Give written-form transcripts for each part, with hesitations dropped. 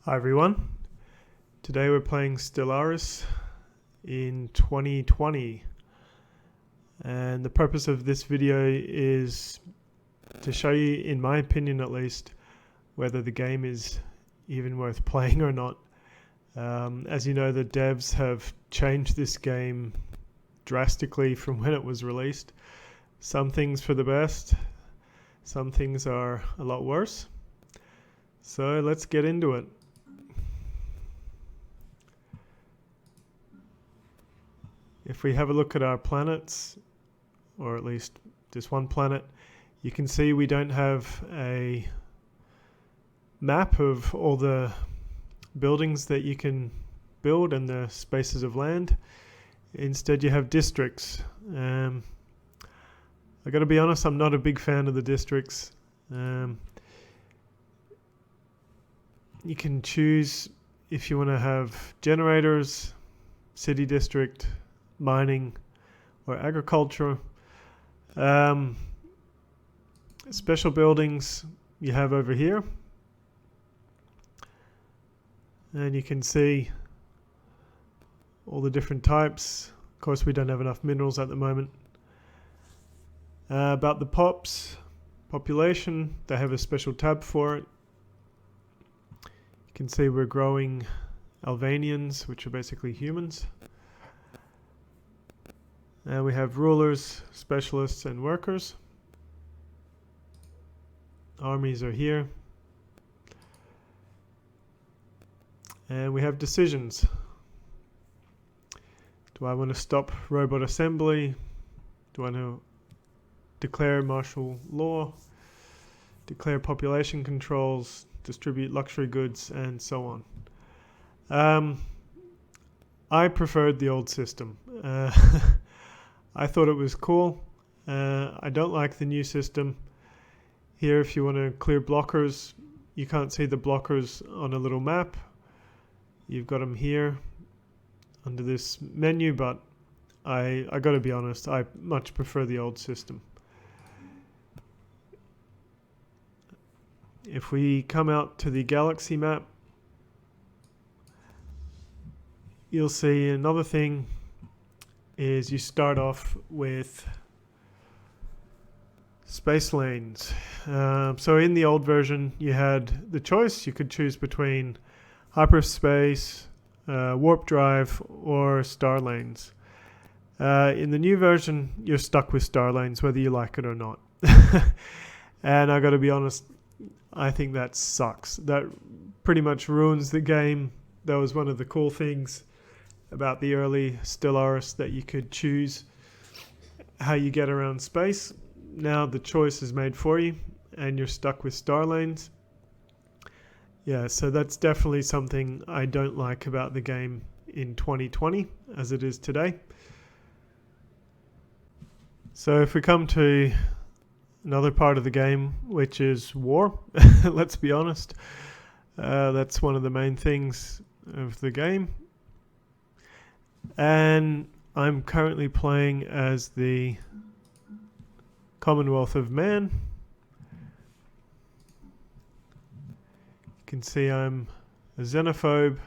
Hi everyone, today we're playing Stellaris in 2020 and the purpose of this video is to show you, in my opinion at least, whether the game is even worth playing or not. As you know, the devs have changed this game drastically from when it was released. Some things for the best, some things are a lot worse. So let's get into it. If we have a look at our planets, or at least this one planet, you can see we don't have a map of all the buildings that you can build and the spaces of land. Instead you have districts. I gotta be honest, I'm not a big fan of the districts. You can choose if you want to have generators, city district, mining, or agriculture. Special buildings you have over here, and you can see all the different types. Of course, we don't have enough minerals at the moment. About the population, they have a special tab for it. You can see we're growing Albanians, which are basically humans. We have rulers, specialists, and workers. Armies are here. And we have decisions. Do I want to stop robot assembly? Do I want to declare martial law? Declare population controls? Distribute luxury goods? And so on. I preferred the old system. I thought it was cool. I don't like the new system. Here, if you want to clear blockers, you can't see the blockers on a little map. You've got them here under this menu, but I got to be honest, I much prefer the old system. If we come out to the galaxy map, you'll see another thing is you start off with space lanes. So in the old version you had the choice. You could choose between hyperspace, warp drive, or star lanes. In the new version you're stuck with star lanes whether you like it or not. And I gotta be honest, I think that sucks. That pretty much ruins the game. That was one of the cool things about the early Stellaris, that you could choose how you get around space. Now the choice is made for you and you're stuck with star lanes. Yeah, so that's definitely something I don't like about the game in 2020 as it is today. So if we come to another part of the game, which is war, let's be honest, that's one of the main things of the game. And I'm currently playing as the Commonwealth of Man. You can see I'm a xenophobe,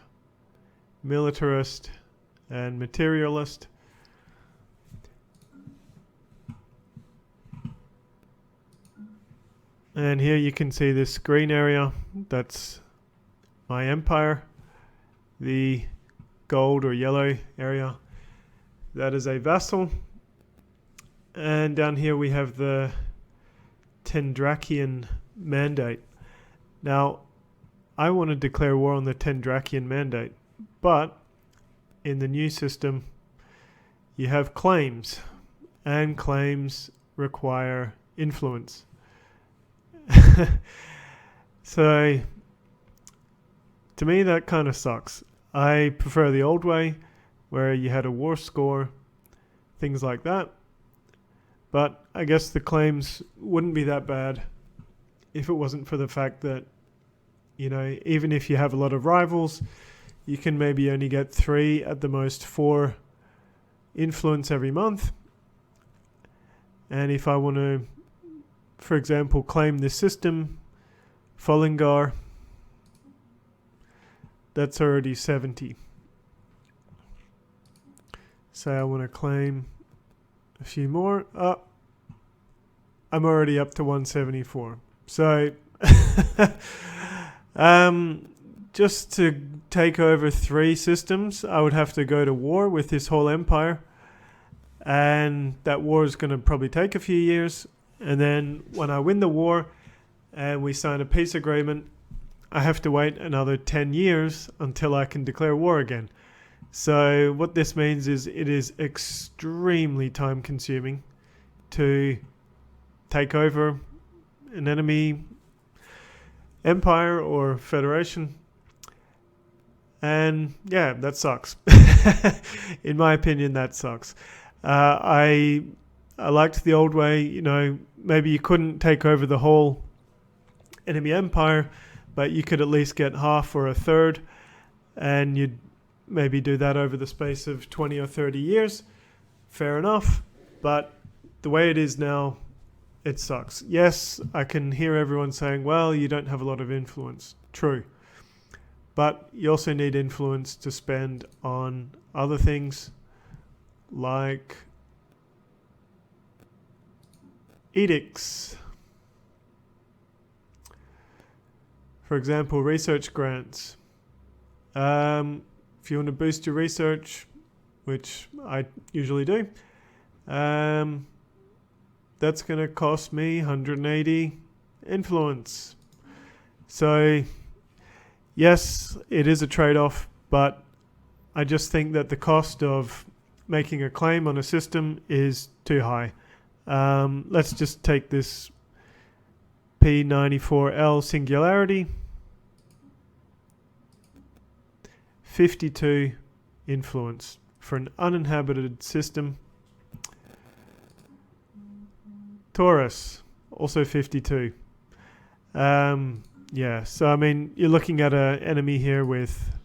militarist, and materialist. And here you can see this green area, that's my empire. The gold or yellow area, that is a vassal. And down here we have the Tendrakian mandate. Now I want to declare war on the Tendrakian mandate, but in the new system you have claims, and claims require influence. So to me that kind of sucks. I prefer the old way where you had a war score, things like that. But I guess the claims wouldn't be that bad if it wasn't for the fact that, you know, even if you have a lot of rivals, you can maybe only get 3, at the most 4 influence every month. And if I want to, for example, claim this system, Follingar, that's already 70. So I want to claim a few more. Oh, I'm already up to 174. So just to take over 3 systems, I would have to go to war with this whole empire. And that war is going to probably take a few years. And then when I win the war and we sign a peace agreement, I have to wait another 10 years until I can declare war again. So what this means is it is extremely time consuming to take over an enemy empire or federation. And yeah, that sucks. In my opinion, that sucks. I liked the old way, you know, maybe you couldn't take over the whole enemy empire, but you could at least get half or a third, and you'd maybe do that over the space of 20 or 30 years. Fair enough. But the way it is now, it sucks. Yes, I can hear everyone saying, well, you don't have a lot of influence. True. But you also need influence to spend on other things like edicts. For example, research grants. If you want to boost your research, which I usually do, that's going to cost me 180 influence. So yes, it is a trade-off, but I just think that the cost of making a claim on a system is too high. Let's just take this P94L singularity. 52 influence for an uninhabited system. Taurus, also 52. Yeah, so I mean, you're looking at an enemy here with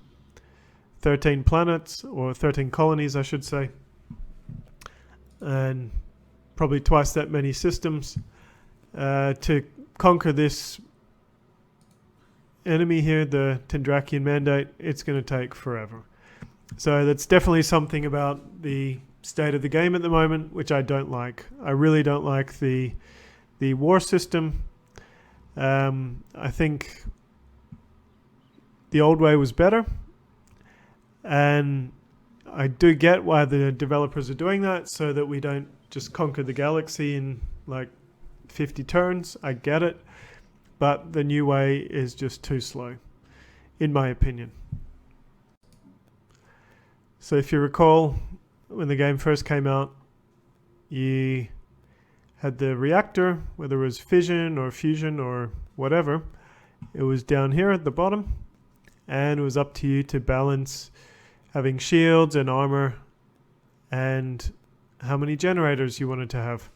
13 planets, or 13 colonies, I should say, and probably twice that many systems. To conquer this enemy here, the Tendrakian Mandate, it's going to take forever. So that's definitely something about the state of the game at the moment, which I don't like. I really don't like the war system. I think the old way was better, and I do get why the developers are doing that, so that we don't just conquer the galaxy in like 50 turns. I get it, but the new way is just too slow, in my opinion. So if you recall, when the game first came out, you had the reactor, whether it was fission or fusion or whatever. It was down here at the bottom, and it was up to you to balance having shields and armor and how many generators you wanted to have.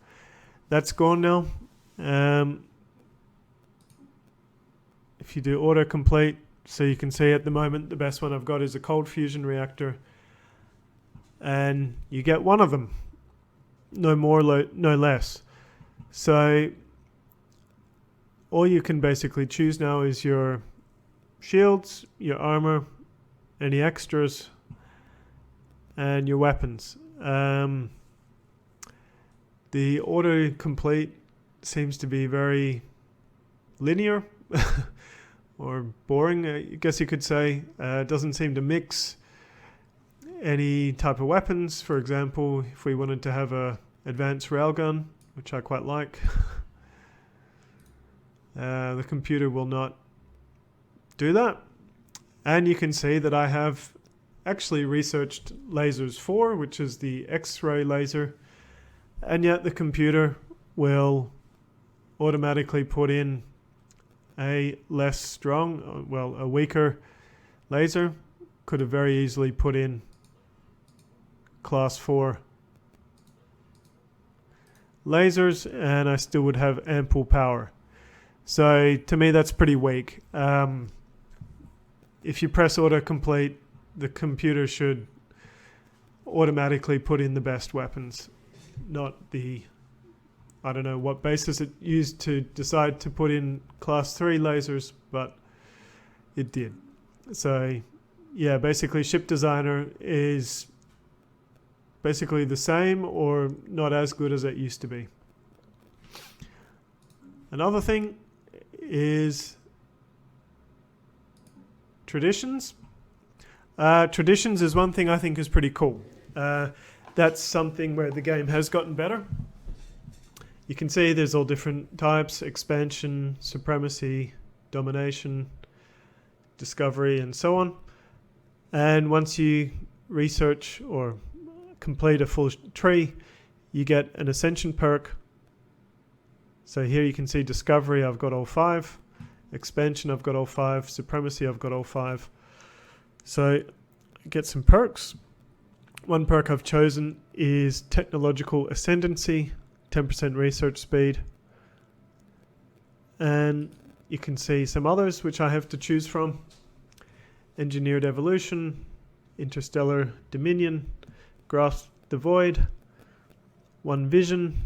That's gone now. If you do autocomplete, so you can see at the moment the best one I've got is a cold fusion reactor, and you get one of them, no more, no less. So all you can basically choose now is your shields, your armor, any extras, and your weapons. The autocomplete seems to be very linear or boring, I guess you could say. It doesn't seem to mix any type of weapons. For example, if we wanted to have a advanced railgun, which I quite like, the computer will not do that. And you can see that I have actually researched lasers 4, which is the X-ray laser, and yet the computer will automatically put in a less strong, well, a weaker laser. Could have very easily put in class 4 lasers, and I still would have ample power. So to me, that's pretty weak. If you press autocomplete, the computer should automatically put in the best weapons, not the, I don't know what basis it used to decide to put in class 3 lasers, but it did. So yeah, basically Ship Designer is basically the same or not as good as it used to be. Another thing is traditions. Traditions is one thing I think is pretty cool. That's something where the game has gotten better. You can see there's all different types: expansion, supremacy, domination, discovery, and so on. And once you research or complete a full tree, you get an ascension perk. So here you can see discovery, I've got all 5. Expansion, I've got all 5. Supremacy, I've got all 5. So I get some perks. One perk I've chosen is technological ascendancy, 10% research speed. And you can see some others which I have to choose from. Engineered evolution, interstellar dominion, grasp the void, one vision,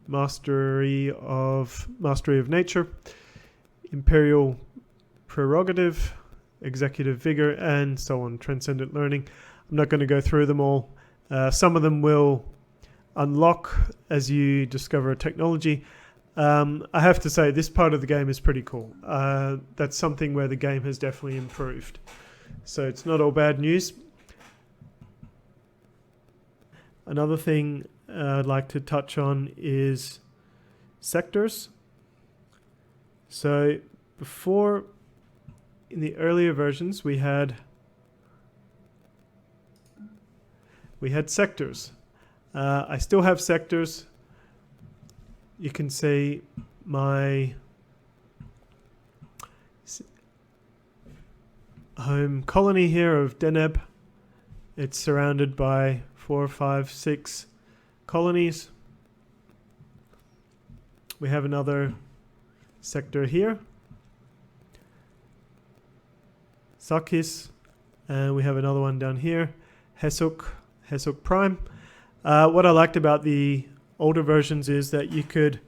mastery of nature, imperial prerogative, executive vigor, and so on, transcendent learning. I'm not going to go through them all. Some of them will unlock as you discover a technology. I have to say this part of the game is pretty cool. That's something where the game has definitely improved. So it's not all bad news. Another thing I'd like to touch on is sectors. So before, in the earlier versions, we had sectors. I still have sectors. You can see my home colony here of Deneb. It's surrounded by 4, 5, 6 colonies. We have another sector here, Sakis, and we have another one down here, Hesuk Prime. What I liked about the older versions is that you could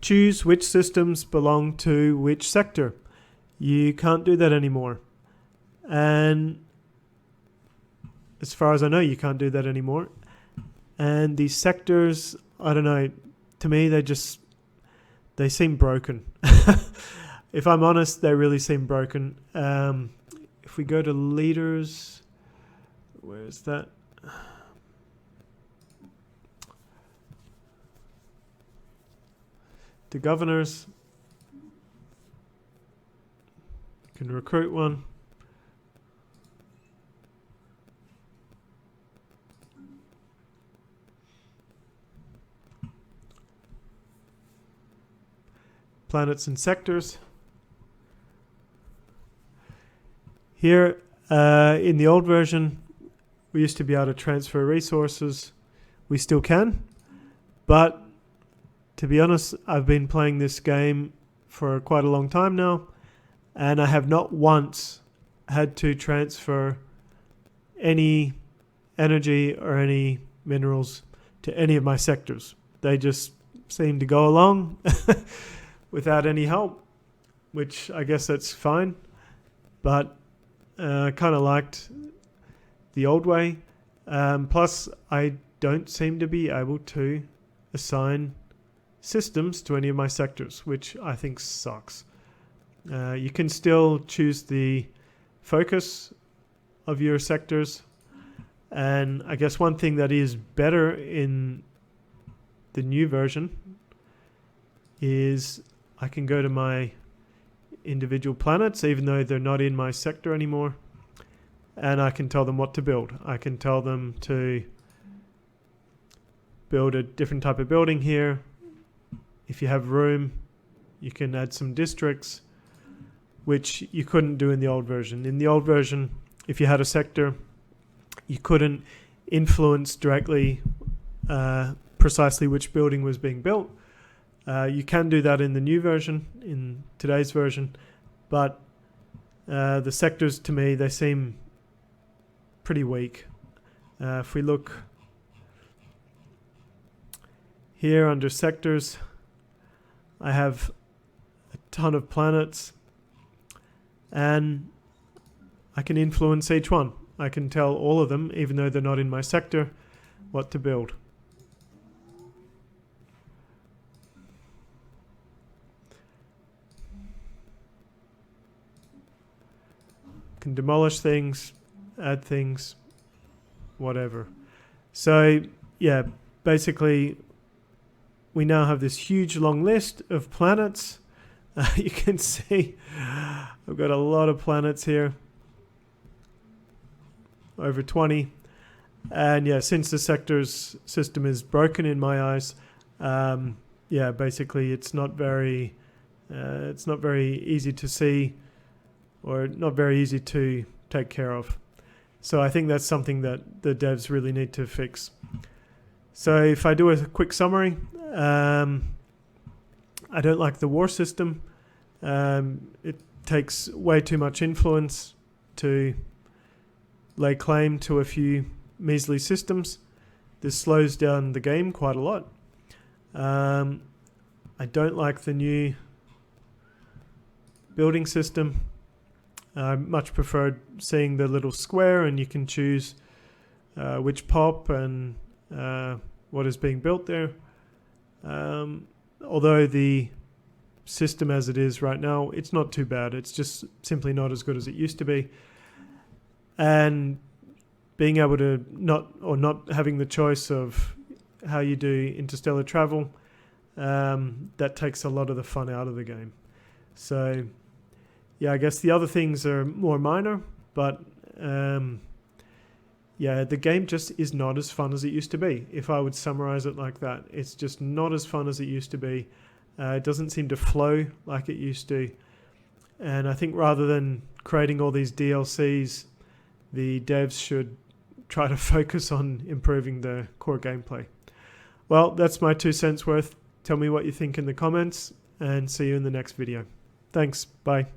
choose which systems belong to which sector. You can't do that anymore. And as far as I know, you can't do that anymore. And these sectors, I don't know, to me they seem broken. If I'm honest, they really seem broken. If we go to leaders, where's that? To governors, you can recruit one. Planets and sectors. Here, in the old version, we used to be able to transfer resources. We still can, but to be honest, I've been playing this game for quite a long time now, and I have not once had to transfer any energy or any minerals to any of my sectors. They just seem to go along without any help, which I guess that's fine. But I kind of liked the old way. Plus, I don't seem to be able to assign systems to any of my sectors, which I think sucks. You can still choose the focus of your sectors. And I guess one thing that is better in the new version is I can go to my individual planets, even though they're not in my sector anymore, and I can tell them what to build. I can tell them to build a different type of building here. If you have room, you can add some districts, which you couldn't do in the old version. In the old version, if you had a sector, you couldn't influence directly precisely which building was being built. You can do that in the new version, in today's version, but the sectors, to me, they seem pretty weak. If we look here under sectors, I have a ton of planets, and I can influence each one. I can tell all of them, even though they're not in my sector, what to build. Can demolish things, add things, whatever. So yeah, basically we now have this huge long list of planets. You can see I've got a lot of planets here, over 20. And yeah, since the sectors system is broken in my eyes, yeah, basically it's not very easy to see, or not very easy to take care of. So I think that's something that the devs really need to fix. So if I do a quick summary, I don't like the war system. It takes way too much influence to lay claim to a few measly systems. This slows down the game quite a lot. I don't like the new building system. I much preferred seeing the little square and you can choose which pop and what is being built there. Although the system as it is right now, it's not too bad. It's just simply not as good as it used to be. And being able to not having the choice of how you do interstellar travel, that takes a lot of the fun out of the game. So yeah, I guess the other things are more minor, but yeah, the game just is not as fun as it used to be. If I would summarize it like that, it's just not as fun as it used to be. It doesn't seem to flow like it used to. And I think rather than creating all these DLCs, the devs should try to focus on improving the core gameplay. Well, that's my 2 cents worth. Tell me what you think in the comments and see you in the next video. Thanks. Bye.